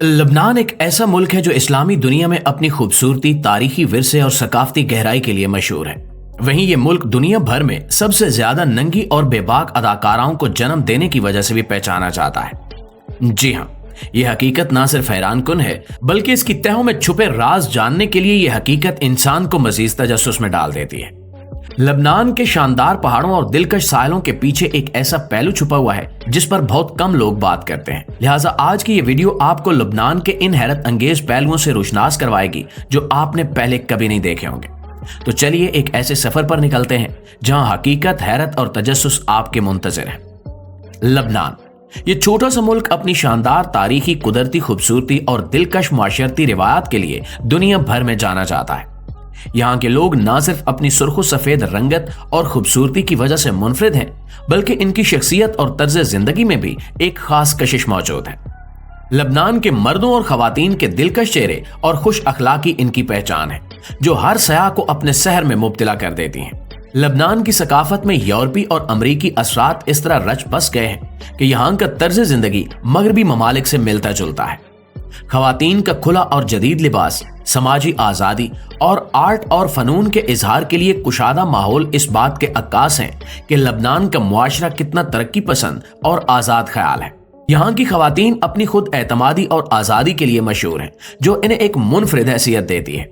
लबनान एक ऐसा मुल्क है जो इस्लामी दुनिया में अपनी खूबसूरती, तारीखी विरसे और सकाफती गहराई के लिए मशहूर है। वहीं ये मुल्क दुनिया भर में सबसे ज्यादा नंगी और बेबाक अदाकाराओं को जन्म देने की वजह से भी पहचाना जाता है। जी हाँ, ये हकीकत ना सिर्फ हैरानकुन है बल्कि इसकी तहों में छुपे राज जानने के लिए ये हकीकत इंसान को मजीद तजस्सुस में डाल देती है। लबनान के शानदार पहाड़ों और दिलकश साहिलों के पीछे एक ऐसा पहलू छुपा हुआ है जिस पर बहुत कम लोग बात करते हैं। लिहाजा आज की ये वीडियो आपको लबनान के इन हैरत अंगेज पहलुओं से रोशनास करवाएगी जो आपने पहले कभी नहीं देखे होंगे। तो चलिए एक ऐसे सफर पर निकलते हैं जहां हकीकत, हैरत और तजस्सुस आपके मुंतजिर है। लबनान ये छोटा सा मुल्क अपनी शानदार तारीखी, कुदरती खूबसूरती और दिलकश माशरती रिवायात के लिए दुनिया भर में जाना जाता है। यहाँ के लोग न सिर्फ अपनी सुर्ख सफेद रंगत और खूबसूरती की वजह से मुनफरिद हैं, बल्कि इनकी शख्सियत और तर्ज जिंदगी में भी एक खास कशिश मौजूद है। लबनान के मर्दों और खवातीन के दिलकश चेहरे और खुश अखलाकी इनकी पहचान है, जो हर सयाह को अपने सहर में मुब्तला कर देती हैं। लबनान की सकाफत में यूरोपी और अमरीकी असरात इस तरह रच बस गए हैं कि यहाँ का तर्ज जिंदगी मगरबी ममालिक से मिलता जुलता है। खवातीन का खुला और जदीद लिबास, समाजी आज़ादी और आर्ट और फनून के इजहार के लिए कुशादा माहौल इस बात के अक्कास हैं कि लबनान का मुआशरा कितना तरक्की पसंद और आज़ाद ख्याल है। यहाँ की खवातीन अपनी खुद एतमादी और आज़ादी के लिए मशहूर हैं, जो इन्हें एक मुनफरिद हैसियत देती है।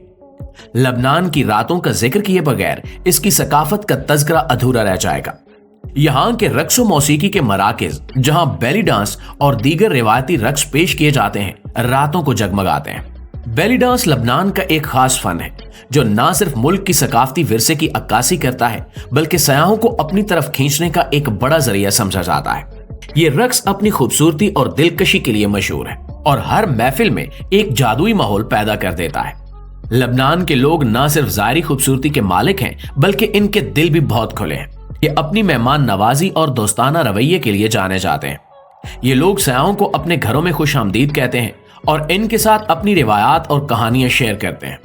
लबनान की रातों का जिक्र किए बगैर इसकी सकाफत का तज़किरा अधूरा रह जाएगा। यहाँ के रक्स व मौसीकी के मराकज़, जहाँ बेली डांस और दीगर रिवायती रक्स पेश किए जाते हैं, रातों को जगमगाते हैं। बेली डांस लबनान का एक खास फन है जो न सिर्फ मुल्क की सकाफती विरसे की अक्कासी करता है बल्कि सयाहों को अपनी तरफ खींचने का एक बड़ा जरिया समझा जाता है। ये रक्स अपनी खूबसूरती और दिलकशी के लिए मशहूर है और हर महफिल में एक जादुई माहौल पैदा कर देता है। लबनान के लोग न सिर्फ ज़ाहिरी खूबसूरती के मालिक हैं बल्कि इनके दिल भी बहुत खुले हैं। ये अपनी मेहमान नवाजी और दोस्ताना रवैये के लिए जाने जाते हैं। ये लोग सयाहों को अपने घरों में खुश आमदीद कहते हैं और इनके साथ अपनी रिवायात और कहानियां शेयर करते हैं।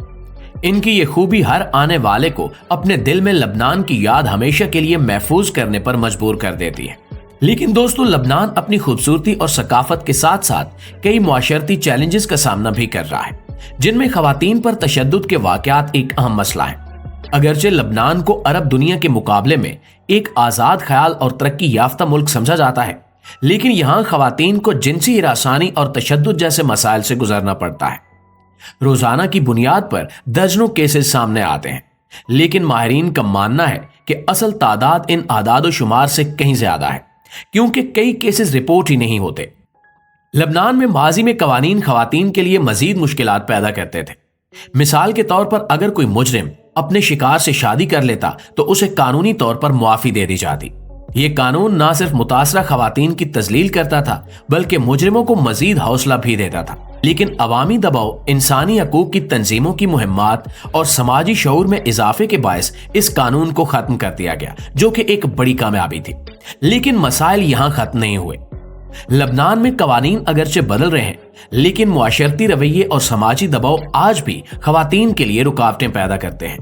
इनकी ये खूबी हर आने वाले को अपने दिल में लबनान की याद हमेशा के लिए महफूज करने पर मजबूर कर देती है। लेकिन दोस्तों, लबनान अपनी खूबसूरती और सकाफत के साथ साथ कई मुआशरती चैलेंजेस का सामना भी कर रहा है, जिनमें खवातीन पर तशद्दुद के वाकयात एक अहम मसला है। अगरचे लबनान को अरब दुनिया के मुकाबले में एक आज़ाद ख्याल और तरक्की याफ्ता मुल्क समझा जाता है, लेकिन यहाँ खवातीन को जिनसी हिरासानी और तशद्दुद जैसे मसाइल से गुजरना पड़ता है। रोजाना की बुनियाद पर दर्जनों केसेस सामने आते हैं, लेकिन माहिरीन का मानना है कि असल तादाद इन आदाद शुमार से कहीं ज्यादा है, क्योंकि कई केसेस रिपोर्ट ही नहीं होते। लबनान में माजी में कवानीन खवातीन के लिए मजीद मुश्किलात पैदा करते थे। मिसाल के तौर पर अगर कोई मुजरिम अपने शिकार से शादी कर लेता तो उसे कानूनी तौर पर मुआफी दे दी जाती। ये कानून ना सिर्फ मुतासरा खवातीन की तजलील करता था बल्कि मुजरिमों को मजीद हौसला भी देता था। लेकिन अवामी दबाव, इंसानी हकूक की तंजीमों की मुहिम्मात और समाजी शऊर में इजाफे के बायस इस कानून को खत्म कर दिया गया, जो कि एक बड़ी कामयाबी थी। लेकिन मसाइल यहाँ खत्म नहीं हुए। लबनान में कवानीन अगरचे बदल रहे हैं, लेकिन मुआशरती रवैये और समाजी दबाव आज भी खवातीन के लिए रुकावटें पैदा करते हैं।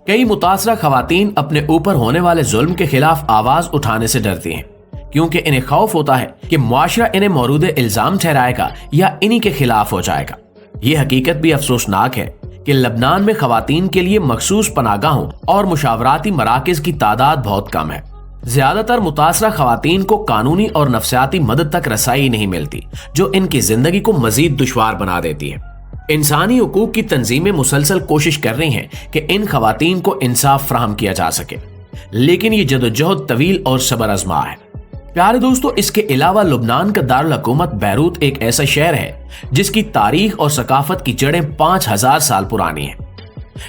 कई मुतासरा खवातीन अपने ऊपर होने वाले जुल्म के खिलाफ आवाज उठाने से डरती हैं, क्योंकि इन्हें खौफ होता है कि मुआशरा इन्हें मौरूद इल्जाम ठहराएगा या इन्हीं के खिलाफ हो जाएगा। ये हकीकत भी अफसोसनाक है कि लबनान में खवातीन के लिए मखसूस पनागाहों और मुशावराती मराकज़ की तादाद बहुत कम है। ज्यादातर मुतासरा खवातीन को कानूनी और नफ्सियाती मदद तक रसाई नहीं मिलती, जो इनकी जिंदगी को मजीद दुश्वार बना देती है। इंसानी हुकूक की तंजीमें मुसलसल कोशिश कर रही हैं कि इन खवातीन को इंसाफ फराहम किया जा सके, लेकिन ये जदोजहद तवील और सबर आजमा है। प्यारे दोस्तों, इसके अलावा लबनान का दारुल हुकूमत बैरूत एक ऐसा शहर है जिसकी तारीख और सकाफत की जड़ें 5000 साल पुरानी है।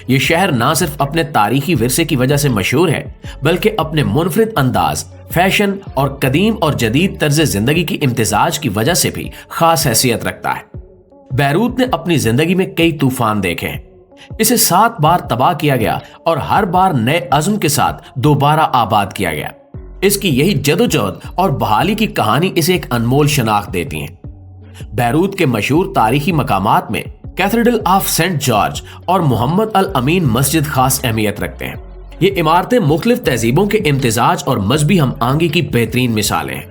ये शहर ना सिर्फ अपने तारीखी विरसे की वजह से मशहूर है बल्कि अपने मुनफरिद अंदाज, फैशन और कदीम और जदीद तर्ज जिंदगी की इम्तिजाज की वजह से भी खास हैसियत रखता है। बैरूत ने अपनी जिंदगी में कई तूफान देखे हैं। इसे 7 बार तबाह किया गया और हर बार नए अज़्म के साथ दोबारा आबाद किया गया। इसकी यही जदोजहद और बहाली की कहानी इसे एक अनमोल शनाख्त देती है। बैरूत के मशहूर तारीखी मकामात में कैथेड्रल ऑफ सेंट जॉर्ज और मोहम्मद अल अमीन मस्जिद खास अहमियत रखते हैं। ये इमारतें मुख्तलिफ तहजीबों के इम्तिजाज और मजहबी हम आंगी की बेहतरीन मिसालें हैं।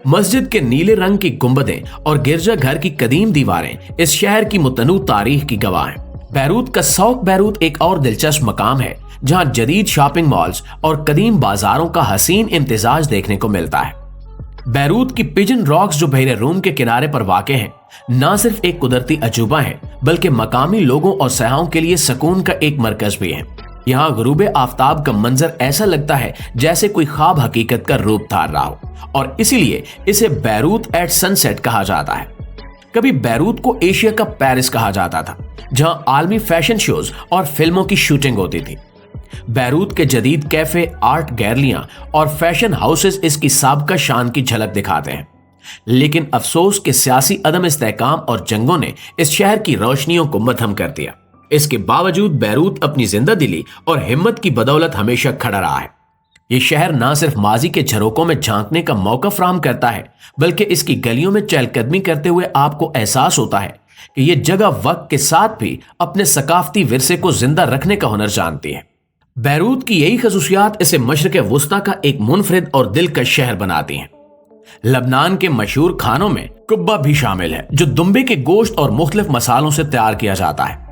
मस्जिद के नीले रंग की गुंबदें और गिरजा घर की कदीम दीवारें इस शहर की मुतनू तारीख की गवाह हैं। बैरूत का सौक बैरूत एक और दिलचस्प मकाम है जहां जदीद शॉपिंग मॉल्स और कदीम बाजारों का हसीन इम्तिजाज देखने को मिलता है। बैरूत की पिजन रॉक्स जो बहरे रूम के किनारे पर वाक़ हैं, न सिर्फ एक कुदरती अजूबा है बल्कि मकामी लोगों और सयाहों के लिए सुकून का एक मरकज भी है। यहाँ गुरूबे आफ्ताब का मंजर ऐसा लगता है जैसे कोई ख्वाब हकीकत का रूप धार रहा हो, और इसीलिए इसे बैरूत एट सनसेट कहा जाता है। कभी बैरूत को एशिया का पेरिस कहा जाता था, जहां आलमी फैशन शोज और फिल्मों की शूटिंग होती थी। बैरूत के जदीद कैफे, आर्ट गैलरियां और फैशन हाउसेस इसकी साबका शान की झलक दिखाते हैं। लेकिन अफसोस के सियासी अदम इस्तेहकाम और जंगों ने इस शहर की रोशनियों को मध्यम कर दिया। इसके बावजूद बैरूत अपनी जिंदा दिली और हिम्मत की बदौलत हमेशा खड़ा रहा है। ये शहर न सिर्फ माजी के झरोकों में झांकने का मौका फराहम करता है, बल्कि इसकी गलियों में चहलकदमी करते हुए आपको एहसास होता है कि ये जगह वक्त के साथ भी अपने सकाफती विरसे को जिंदा रखने का हुनर जानती है। बैरूत की यही खसूसियात इसे मशरिक वुस्ता का एक मुनफरिद और दिलकश शहर बनाती हैं। लबनान के मशहूर खानों में कुब्बा भी शामिल है, जो दुम्बे के गोश्त और मुख्तलिफ मसालों से तैयार किया जाता है।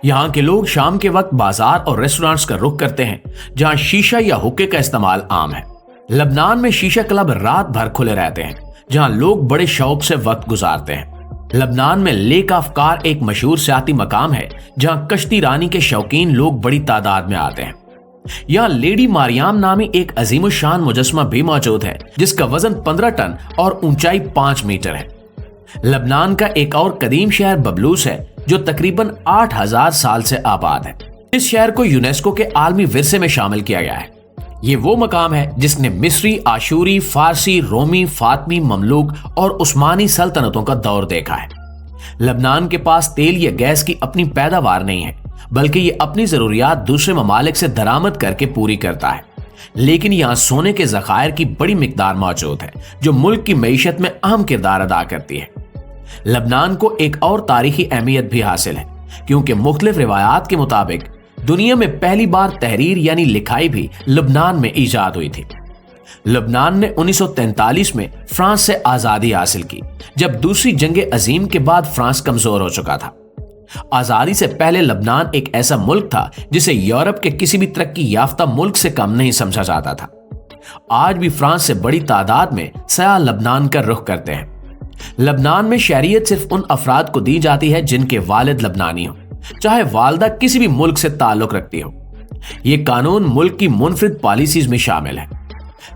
यहाँ के लोग शाम के वक्त बाजार और रेस्टोरेंट्स का रुख करते हैं, जहाँ शीशा या हुक्के का इस्तेमाल आम है। लबनान में शीशा क्लब रात भर खुले रहते हैं, जहाँ लोग बड़े शौक से वक्त गुजारते हैं। लबनान में लेक ऑफ कार एक मशहूर सियाती मकाम है, जहाँ कश्ती रानी के शौकीन लोग बड़ी तादाद में आते हैं। यहाँ लेडी मारियाम नामी एक अजीमुशान मुजस्मा भी मौजूद है, जिसका वजन 15 टन और ऊंचाई 5 मीटर है। लबनान का एक और कदीम शहर बबलूस है, जो तकरीबन 8000 साल से आबाद है। इस शहर को यूनेस्को के आलमी विरसे में शामिल किया गया है। ये वो मकाम है जिसने मिस्री, आशूरी, फारसी, रोमी, फातमी, ममलूक और उस्मानी सल्तनतों का दौर देखा है। लबनान के पास तेल या गैस की अपनी पैदावार नहीं है, बल्कि ये अपनी जरूरियात दूसरे ममालिक से दरामद करके पूरी करता है। लेकिन यहाँ सोने के ज़खायर की बड़ी मिकदार मौजूद है, जो मुल्क की मईशत में अहम किरदार अदा करती है। लबनान को एक और तारीखी अहमियत भी हासिल है, क्योंकि मुख्तलिफ रिवायात के मुताबिक दुनिया में पहली बार तहरीर यानी लिखाई भी लबनान में ईजाद हुई थी। लबनान ने 1943 में फ्रांस से आज़ादी हासिल की, जब दूसरी जंग अजीम के बाद फ्रांस कमजोर हो चुका था। आज़ादी से पहले लबनान एक ऐसा मुल्क था जिसे यूरोप के किसी भी तरक्की याफ्ता मुल्क से कम नहीं समझा जाता था। आज भी फ्रांस से बड़ी तादाद में सयाह लबनान का रुख करते हैं। लबनान में शहरियत सिर्फ उन अफराद को दी जाती है जिनके वालिद लबनानी हो, चाहे वालदा किसी भी मुल्क से ताल्लुक रखती हो। ये कानून मुल्क की मुनफरिद पॉलिसीज में शामिल है।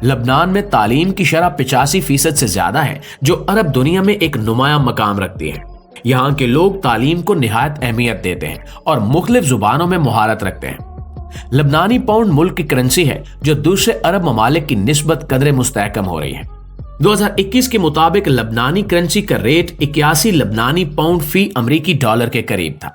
लबनान में तालीम की शरह 85% से ज्यादा है, जो अरब दुनिया में एक नुमाया मकाम रखती है। यहाँ के लोग तालीम को निहायत अहमियत देते हैं और मुख्तलिफ जुबानों में मुहारत रखते हैं। लबनानी पाउंड मुल्क की करेंसी है, जो दूसरे अरब ममालिक की निस्बत कदरे मुस्तहकम हो रही है। 2021 के मुताबिक लबनानी करेंसी का रेट 81 लबनानी पाउंड फी अमरीकी डॉलर के करीब था।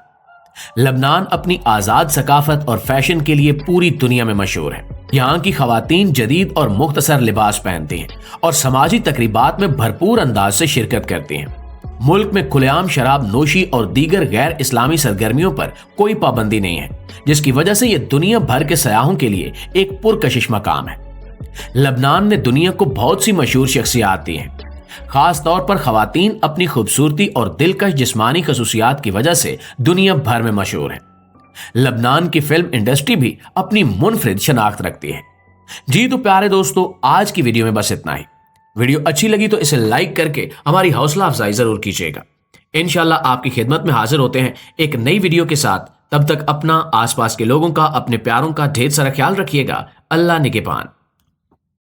लबनान अपनी आजाद सकाफत और फैशन के लिए पूरी दुनिया में मशहूर है। यहाँ की खवातीन जदीद और मुख्तसर लिबास पहनती हैं और समाजी तकरीबात में भरपूर अंदाज से शिरकत करती हैं। मुल्क में खुलेआम शराब नोशी और दीगर गैर इस्लामी सरगर्मियों पर कोई पाबंदी नहीं है, जिसकी वजह से यह दुनिया भर के सयाहों के लिए एक पुरकशिश मकाम है। लबनान ने दुनिया को बहुत सी मशहूर शख्सियात दी हैं। खास तौर पर खवातीन अपनी खूबसूरती और दिलकश जिस्मानी खसूसियात की वजह से दुनिया भर में मशहूर है। लबनान की फिल्म इंडस्ट्री भी अपनी मुनफरिद शनाख्त रखती है। जी तो प्यारे दोस्तों, आज की वीडियो में बस इतना ही। वीडियो अच्छी लगी तो इसे लाइक करके हमारी हौसला अफजाई जरूर कीजिएगा। इंशाल्लाह आपकी खिदमत में हाजिर होते हैं एक नई वीडियो के साथ। तब तक अपना, आसपास के लोगों का, अपने प्यारों का ढेर सारा ख्याल रखिएगा। अल्लाह निगहबान।